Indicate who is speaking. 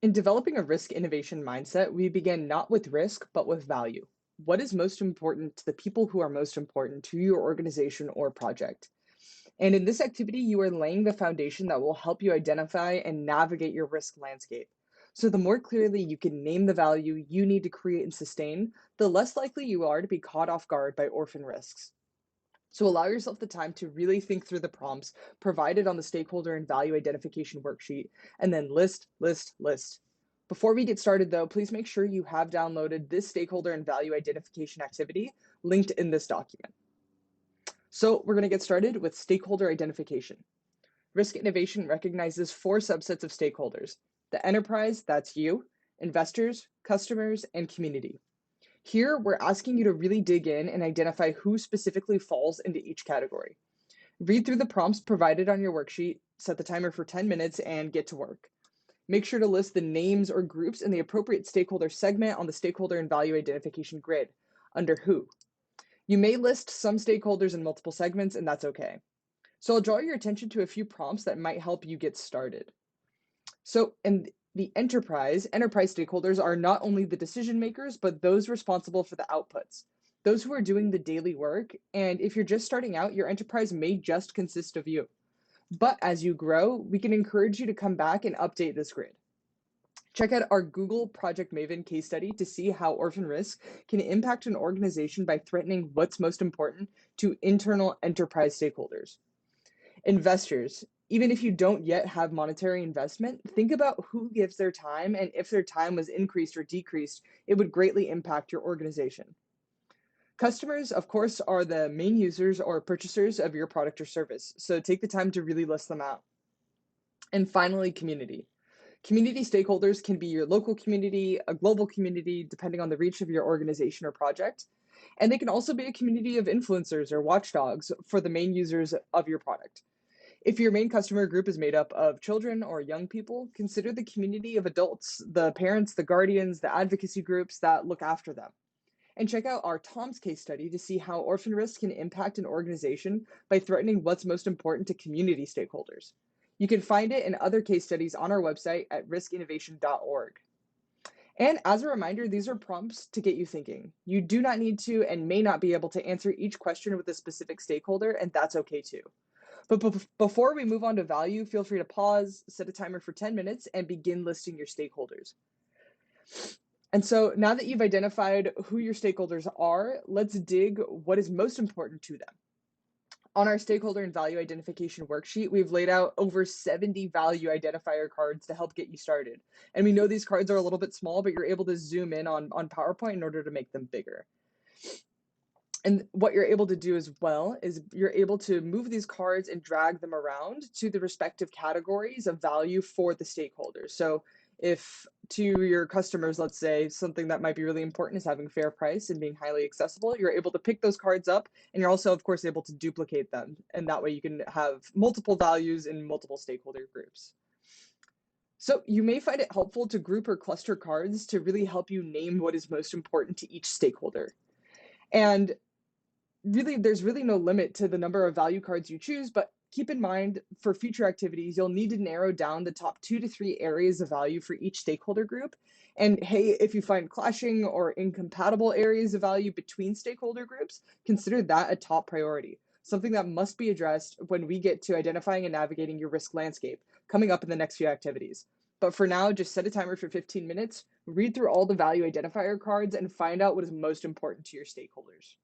Speaker 1: In developing a risk innovation mindset, we begin not with risk, but with value. What is most important to the people who are most important to your organization or project? And in this activity, you are laying the foundation that will help you identify and navigate your risk landscape. So, the more clearly you can name the value you need to create and sustain, the less likely you are to be caught off guard by orphan risks. So allow yourself the time to really think through the prompts provided on the stakeholder and value identification worksheet, and then list, list, list. Before we get started though, please make sure you have downloaded this stakeholder and value identification activity linked in this document. So we're gonna get started with stakeholder identification. Risk innovation recognizes four subsets of stakeholders: the enterprise, that's you, investors, customers, and community. Here, we're asking you to really dig in and identify who specifically falls into each category. Read through the prompts provided on your worksheet, set the timer for 10 minutes, and get to work. Make sure to list the names or groups in the appropriate stakeholder segment on the stakeholder and value identification grid under who. You may list some stakeholders in multiple segments, and that's okay. So I'll draw your attention to a few prompts that might help you get started. So, in the enterprise stakeholders are not only the decision makers, but those responsible for the outputs, those who are doing the daily work. And if you're just starting out, your enterprise may just consist of you. But as you grow, we can encourage you to come back and update this grid. Check out our Google Project Maven case study to see how orphan risk can impact an organization by threatening what's most important to internal enterprise stakeholders. Investors, even if you don't yet have monetary investment, think about who gives their time, and if their time was increased or decreased, it would greatly impact your organization. Customers, of course, are the main users or purchasers of your product or service, so take the time to really list them out. And finally, community. Community stakeholders can be your local community, a global community, depending on the reach of your organization or project. And they can also be a community of influencers or watchdogs for the main users of your product. If your main customer group is made up of children or young people, consider the community of adults, the parents, the guardians, the advocacy groups that look after them. And check out our Tom's case study to see how orphan risk can impact an organization by threatening what's most important to community stakeholders. You can find it in other case studies on our website at riskinnovation.org. And as a reminder, these are prompts to get you thinking. You do not need to and may not be able to answer each question with a specific stakeholder, and that's okay too. But before we move on to value, feel free to pause, set a timer for 10 minutes, and begin listing your stakeholders. And so now that you've identified who your stakeholders are, let's dig what is most important to them. On our stakeholder and value identification worksheet, we've laid out over 70 value identifier cards to help get you started. And we know these cards are a little bit small, but you're able to zoom in on PowerPoint in order to make them bigger. And what you're able to do as well is you're able to move these cards and drag them around to the respective categories of value for the stakeholders. So if to your customers, let's say something that might be really important is having fair price and being highly accessible, you're able to pick those cards up, and you're also, of course, able to duplicate them. And that way you can have multiple values in multiple stakeholder groups. So you may find it helpful to group or cluster cards to really help you name what is most important to each stakeholder. And really, there's really no limit to the number of value cards you choose, but keep in mind for future activities, you'll need to narrow down the top 2 to 3 areas of value for each stakeholder group. And hey, if you find clashing or incompatible areas of value between stakeholder groups, consider that a top priority, something that must be addressed when we get to identifying and navigating your risk landscape coming up in the next few activities. But for now, just set a timer for 15 minutes, read through all the value identifier cards, and find out what is most important to your stakeholders.